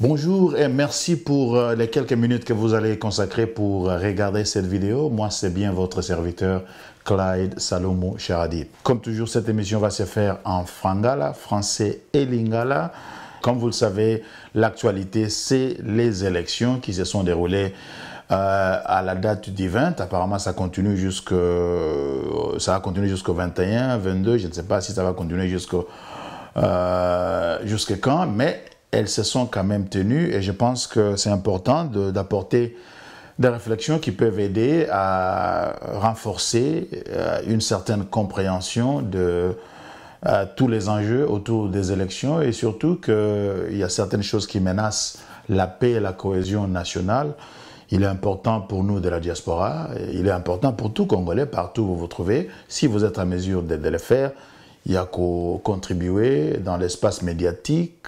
Bonjour et merci pour les quelques minutes que vous allez consacrer pour regarder cette vidéo. Moi, c'est bien votre serviteur Clyde Salomo Charadi. Comme toujours, cette émission va se faire en Frangala, français et Lingala. Comme vous le savez, l'actualité, c'est les élections qui se sont déroulées à la date du 20. Apparemment, ça continue jusqu'au 21, 22. Je ne sais pas si ça va continuer jusqu'à quand, mais elles se sont quand même tenues et je pense que c'est important d'apporter des réflexions qui peuvent aider à renforcer une certaine compréhension de tous les enjeux autour des élections et surtout qu'il y a certaines choses qui menacent la paix et la cohésion nationale. Il est important pour nous de la diaspora, il est important pour tout Congolais, partout où vous vous trouvez, si vous êtes en mesure de le faire. Il y a qu'à contribuer dans l'espace médiatique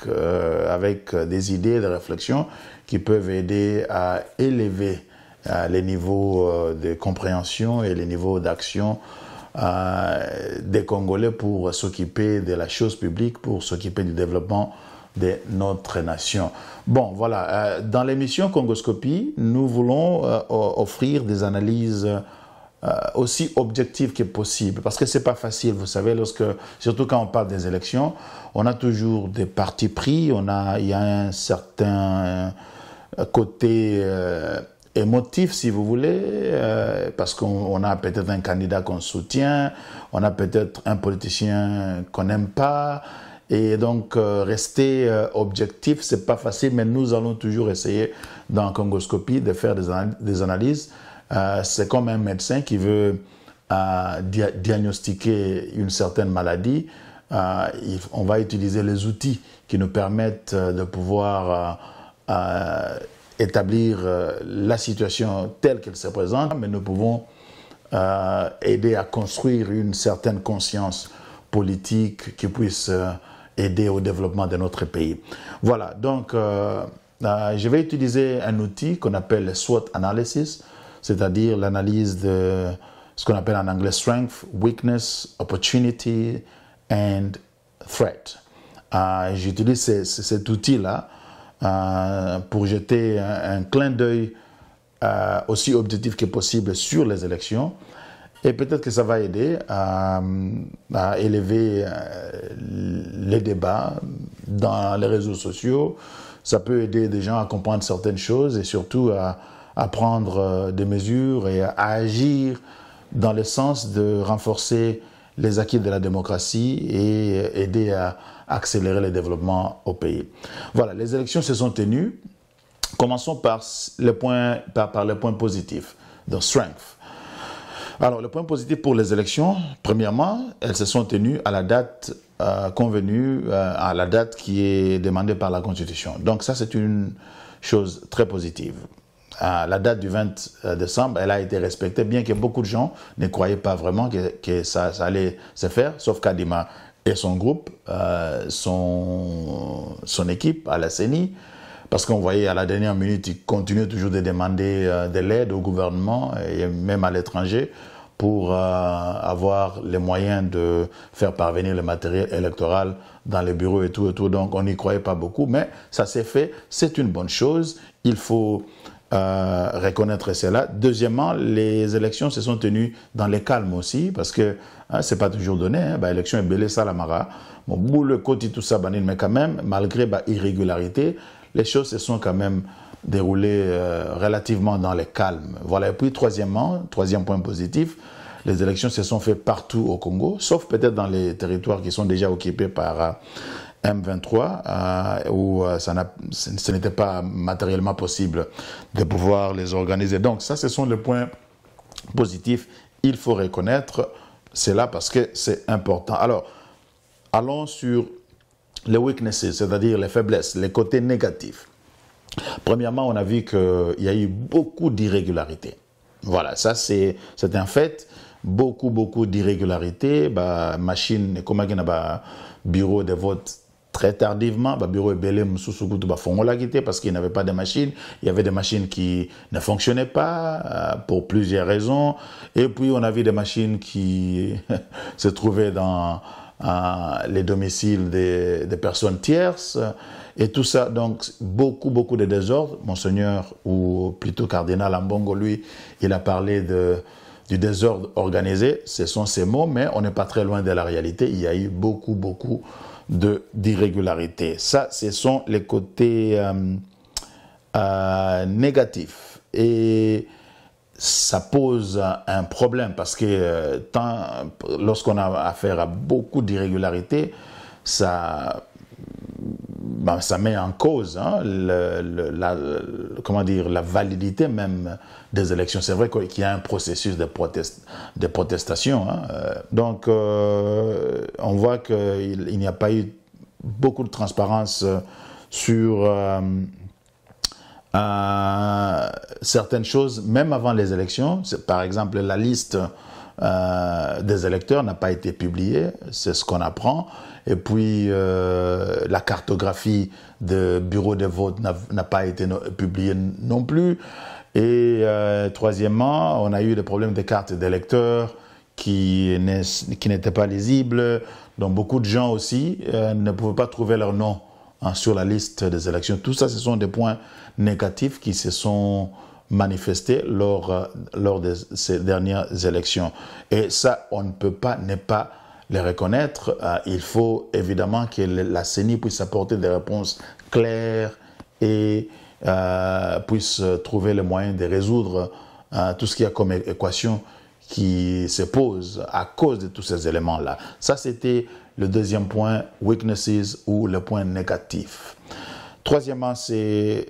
avec des idées, des réflexions qui peuvent aider à élever les niveaux de compréhension et les niveaux d'action des Congolais pour s'occuper de la chose publique, pour s'occuper du développement de notre nation. Bon, voilà. Dans l'émission Congoscopie, nous voulons offrir des analyses aussi objectif que possible, parce que c'est pas facile, vous savez, surtout quand on parle des élections, on a toujours des partis pris, il y a un certain côté émotif, si vous voulez, parce qu'on a peut-être un candidat qu'on soutient, on a peut-être un politicien qu'on n'aime pas, et donc rester objectif, c'est pas facile, mais nous allons toujours essayer dans Congoscopie de faire des analyses. C'est comme un médecin qui veut diagnostiquer une certaine maladie. On va utiliser les outils qui nous permettent de pouvoir établir la situation telle qu'elle se présente, mais nous pouvons aider à construire une certaine conscience politique qui puisse aider au développement de notre pays. Voilà, donc je vais utiliser un outil qu'on appelle le SWOT Analysis, c'est-à-dire l'analyse de ce qu'on appelle en anglais strength, weakness, opportunity and threat. J'utilise cet outil-là pour jeter un clin d'œil aussi objectif que possible sur les élections et peut-être que ça va aider à élever les débats dans les réseaux sociaux. Ça peut aider des gens à comprendre certaines choses et surtout à prendre des mesures et à agir dans le sens de renforcer les acquis de la démocratie et aider à accélérer le développement au pays. Voilà, les élections se sont tenues. Commençons par les points positifs, the strength. Alors, le point positif pour les élections, premièrement, elles se sont tenues à la date convenue, à la date qui est demandée par la Constitution. Donc ça, c'est une chose très positive. La date du 20 décembre, elle a été respectée, bien que beaucoup de gens ne croyaient pas vraiment que ça allait se faire, sauf Kadima et son groupe, son équipe à la CENI, parce qu'on voyait à la dernière minute, ils continuaient toujours de demander de l'aide au gouvernement et même à l'étranger pour avoir les moyens de faire parvenir le matériel électoral dans les bureaux et tout. Donc on n'y croyait pas beaucoup, mais ça s'est fait, c'est une bonne chose, il faut reconnaître cela. Deuxièmement, les élections se sont tenues dans le calme aussi, parce que c'est pas toujours donné. L'élection est belée ça la mara. Bon, le côté tout ça, mais quand même, malgré irrégularité, les choses se sont quand même déroulées relativement dans le calme. Voilà. Et puis troisième point positif, les élections se sont faites partout au Congo, sauf peut-être dans les territoires qui sont déjà occupés par M23, où ce n'était pas matériellement possible de pouvoir les organiser. Donc ça, ce sont les points positifs. Il faut reconnaître cela parce que c'est important. Alors, allons sur les weaknesses, c'est-à-dire les faiblesses, les côtés négatifs. Premièrement, on a vu qu'il y a eu beaucoup d'irrégularités. Voilà, ça c'est un fait. Beaucoup d'irrégularités. Machine, comme il y a bureau de vote très tardivement, bureau est belé parce qu'il n'y avait pas de machines. Il y avait des machines qui ne fonctionnaient pas pour plusieurs raisons. Et puis on avait des machines qui se trouvaient dans les domiciles des personnes tierces, et tout ça. Donc, beaucoup de désordre. Monseigneur, ou plutôt cardinal Ambongo, lui, il a parlé du désordre organisé. Ce sont ces mots, mais on n'est pas très loin de la réalité. Il y a eu beaucoup d'irrégularités. Ça, ce sont les côtés négatifs. Et ça pose un problème parce que lorsqu'on a affaire à beaucoup d'irrégularités, ça met en cause la validité même des élections. C'est vrai qu'il y a un processus de protestation. Donc, on voit qu'il n'y a pas eu beaucoup de transparence sur certaines choses, même avant les élections. Par exemple, la liste des électeurs n'a pas été publiée, c'est ce qu'on apprend. Et puis, la cartographie de bureaux de vote n'a pas été publiée non plus. Et troisièmement, on a eu des problèmes de cartes d'électeurs qui n'étaient pas lisibles. Donc, beaucoup de gens aussi ne pouvaient pas trouver leur nom sur la liste des élections. Tout ça, ce sont des points négatifs qui se sont manifestés lors de ces dernières élections. Et ça, on ne peut pas ne pas les reconnaître. Il faut évidemment que la CENI puisse apporter des réponses claires et puisse trouver le moyen de résoudre tout ce qu'il y a comme équation qui se pose à cause de tous ces éléments-là. Ça, c'était le deuxième point, weaknesses, ou le point négatif. Troisièmement, c'est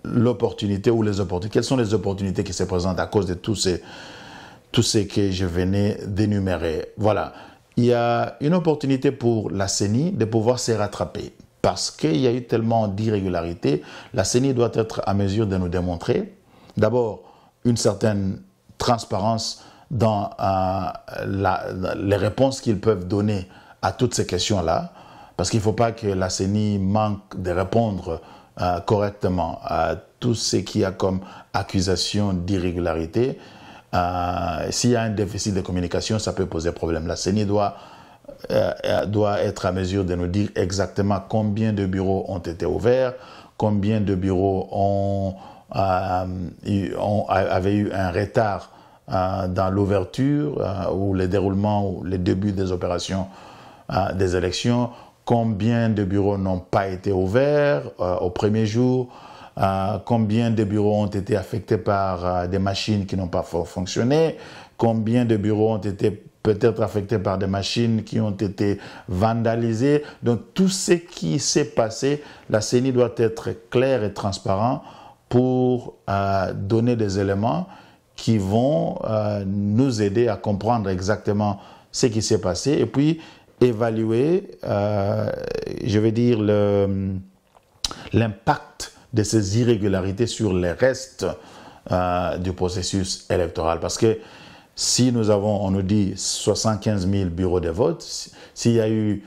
l'opportunité ou les opportunités. Quelles sont les opportunités qui se présentent à cause de tout ce que je venais d'énumérer? Voilà. Il y a une opportunité pour la CENI de pouvoir se rattraper parce qu'il y a eu tellement d'irrégularités. La CENI doit être à mesure de nous démontrer, d'abord, une certaine transparence dans les réponses qu'ils peuvent donner à toutes ces questions-là, parce qu'il ne faut pas que la CENI manque de répondre correctement à tout ce qu'il y a comme accusation d'irrégularité. S'il y a un déficit de communication, ça peut poser problème. La CENI doit être à mesure de nous dire exactement combien de bureaux ont été ouverts, combien de bureaux avaient eu un retard dans l'ouverture ou le déroulement ou le début des opérations des élections, combien de bureaux n'ont pas été ouverts au premier jour, combien de bureaux ont été affectés par des machines qui n'ont pas fonctionné, combien de bureaux ont été peut-être affectés par des machines qui ont été vandalisées. Donc tout ce qui s'est passé, la CENI doit être claire et transparent pour donner des éléments qui vont nous aider à comprendre exactement ce qui s'est passé et puis évaluer, je vais dire, l'impact de ces irrégularités sur les restes du processus électoral. Parce que si nous avons, on nous dit 75 000 bureaux de vote, s'il y a eu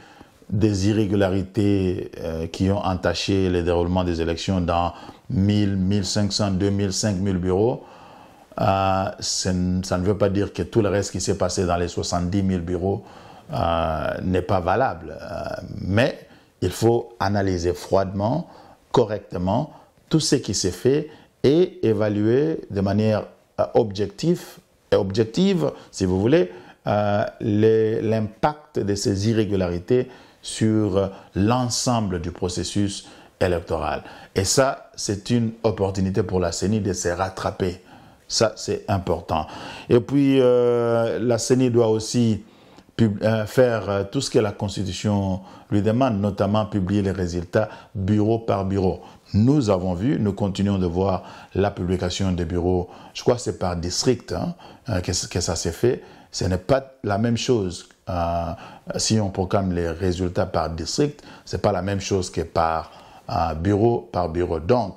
des irrégularités qui ont entaché le déroulement des élections dans 1000, 1500, 2000, 5000 bureaux, ça ne veut pas dire que tout le reste qui s'est passé dans les 70 000 bureaux n'est pas valable. Mais il faut analyser froidement, correctement, tout ce qui s'est fait et évaluer de manière objective, si vous voulez, l'impact de ces irrégularités sur l'ensemble du processus électoral. Et ça, c'est une opportunité pour la CENI de se rattraper. Ça, c'est important. Et puis, la CENI doit aussi faire tout ce que la Constitution lui demande, notamment publier les résultats bureau par bureau. Nous avons vu, nous continuons de voir la publication des bureaux, je crois que c'est par district que ça s'est fait. Ce n'est pas la même chose si on proclame les résultats par district, ce n'est pas la même chose que par bureau par bureau. Donc,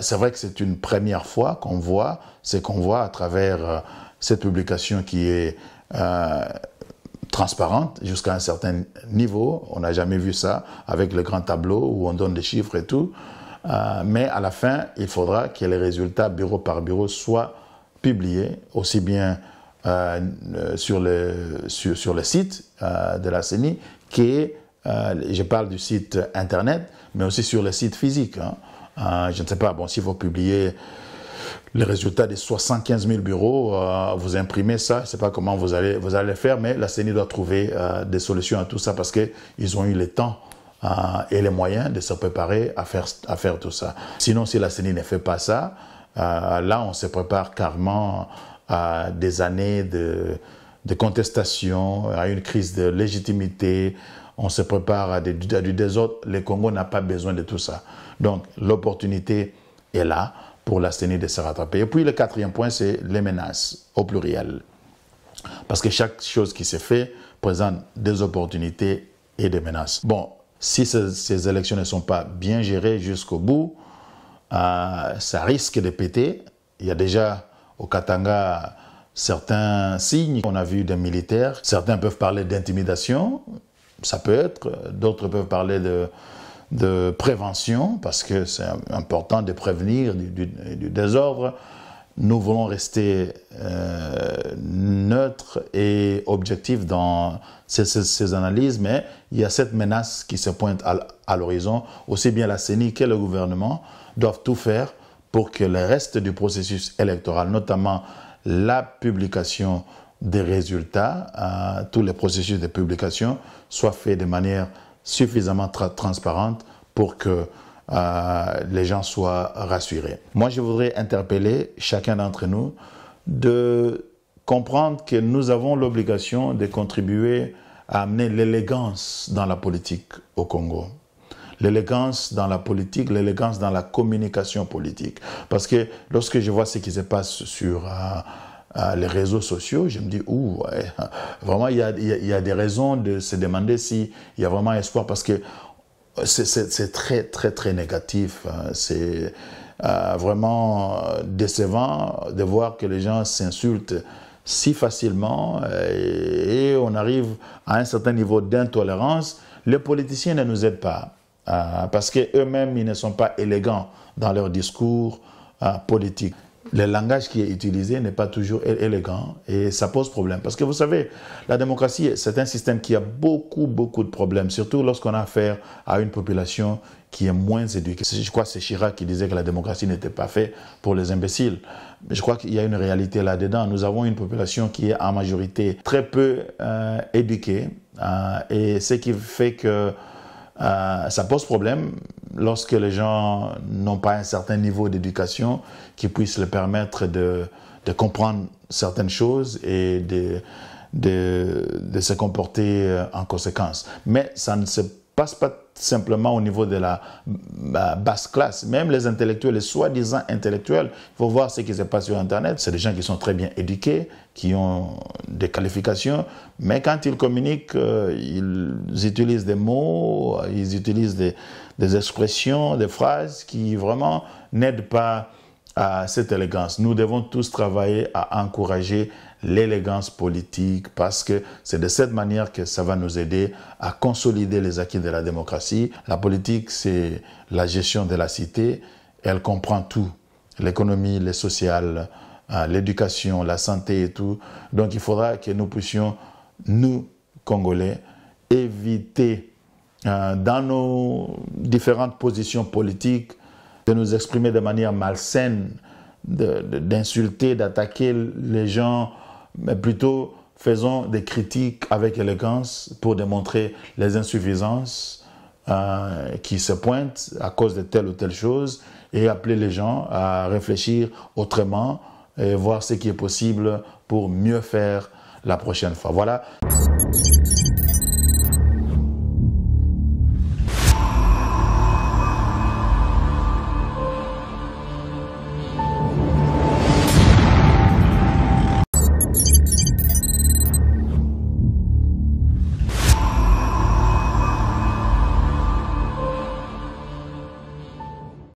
c'est vrai que c'est une première fois qu'on voit ce qu'on voit à travers cette publication qui est transparente jusqu'à un certain niveau. On n'a jamais vu ça avec le grand tableau où on donne des chiffres et tout. Mais à la fin, il faudra que les résultats bureau par bureau soient publiés, aussi bien sur le site de la CENI, qui est, je parle du site internet, mais aussi sur le site physique. Hein. Je ne sais pas, bon, s'il faut publier les résultats des 75 000 bureaux, vous imprimez ça, je ne sais pas comment vous allez le faire, mais la CENI doit trouver des solutions à tout ça parce qu'ils ont eu le temps et les moyens de se préparer à faire tout ça. Sinon, si la CENI ne fait pas ça, là, on se prépare carrément à des années de contestation, à une crise de légitimité, on se prépare à du désordre. Le Congo n'a pas besoin de tout ça. Donc, l'opportunité est là pour la CENI de se rattraper. Et puis, le quatrième point, c'est les menaces, au pluriel. Parce que chaque chose qui se fait présente des opportunités et des menaces. Bon, si ces élections ne sont pas bien gérées jusqu'au bout, ça risque de péter. Il y a déjà au Katanga certains signes. On a vu des militaires. Certains peuvent parler d'intimidation. Ça peut être. D'autres peuvent parler de prévention parce que c'est important de prévenir du désordre. Nous voulons rester neutres et objectifs dans ces analyses, mais il y a cette menace qui se pointe à l'horizon. Aussi bien la CENI que le gouvernement doivent tout faire pour que le reste du processus électoral, notamment la publication des résultats, tous les processus de publication, soient faits de manière suffisamment transparente pour que les gens soient rassurés. Moi, je voudrais interpeller chacun d'entre nous de comprendre que nous avons l'obligation de contribuer à amener l'élégance dans la politique au Congo. L'élégance dans la politique, l'élégance dans la communication politique. Parce que lorsque je vois ce qui se passe sur les réseaux sociaux, je me dis, ouais, vraiment, il y a des raisons de se demander s'il y a vraiment espoir, parce que c'est très, très, très négatif. C'est vraiment décevant de voir que les gens s'insultent si facilement et on arrive à un certain niveau d'intolérance. Les politiciens ne nous aident pas parce qu'eux-mêmes, ils ne sont pas élégants dans leur discours politique. Le langage qui est utilisé n'est pas toujours élégant et ça pose problème. Parce que vous savez, la démocratie, c'est un système qui a beaucoup, beaucoup de problèmes, surtout lorsqu'on a affaire à une population qui est moins éduquée. Je crois que c'est Chirac qui disait que la démocratie n'était pas faite pour les imbéciles. Mais je crois qu'il y a une réalité là-dedans. Nous avons une population qui est en majorité très peu éduquée et ce qui fait que ça pose problème lorsque les gens n'ont pas un certain niveau d'éducation qui puisse leur permettre de comprendre certaines choses et de se comporter en conséquence. Mais ça ne se passe pas simplement au niveau de la basse classe. Même les intellectuels, les soi-disant intellectuels, il faut voir ce qui se passe sur Internet. C'est des gens qui sont très bien éduqués, qui ont des qualifications, mais quand ils communiquent, ils utilisent des mots, ils utilisent des expressions, des phrases qui vraiment n'aident pas à cette élégance. Nous devons tous travailler à encourager l'élégance politique parce que c'est de cette manière que ça va nous aider à consolider les acquis de la démocratie. La politique, c'est la gestion de la cité. Elle comprend tout, l'économie, le social, l'éducation, la santé et tout. Donc il faudra que nous puissions, nous, Congolais, éviter dans nos différentes positions politiques de nous exprimer de manière malsaine, d'insulter, d'attaquer les gens, mais plutôt faisons des critiques avec élégance pour démontrer les insuffisances qui se pointent à cause de telle ou telle chose et appeler les gens à réfléchir autrement et voir ce qui est possible pour mieux faire la prochaine fois. Voilà.